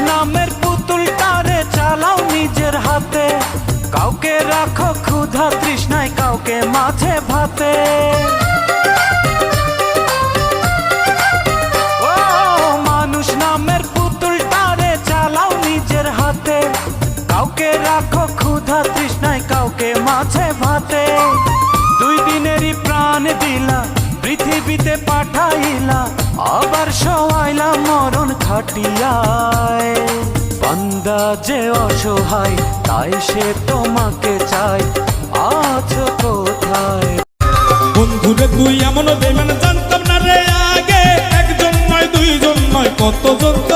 নামের পুতুলটারে চালাও নিজের হাতে, কাউকে রাখো ক্ষুধা তৃষ্ণায়, কাউকে মাঝে ভাতে। ও মানুষ নামের পুতুলটারে চালাও নিজের হাতে, কাউকে রাখো ক্ষুধা তৃষ্ণায়, কাউকে মাঝে ভাতে। দুই দিনেরই প্রাণ দিলা, পৃথিবীতে পাঠাইলা, আবার শোয়াইলা মরণ খাটিয়ায়। বান্দা যে অসহায়, তাই সে তোমাকে চাই, আছো কোথায়? বন্ধুরে তুই এমন বেমান জানতাম না রে আগে, একজন নয় দুইজন নয় কতজন।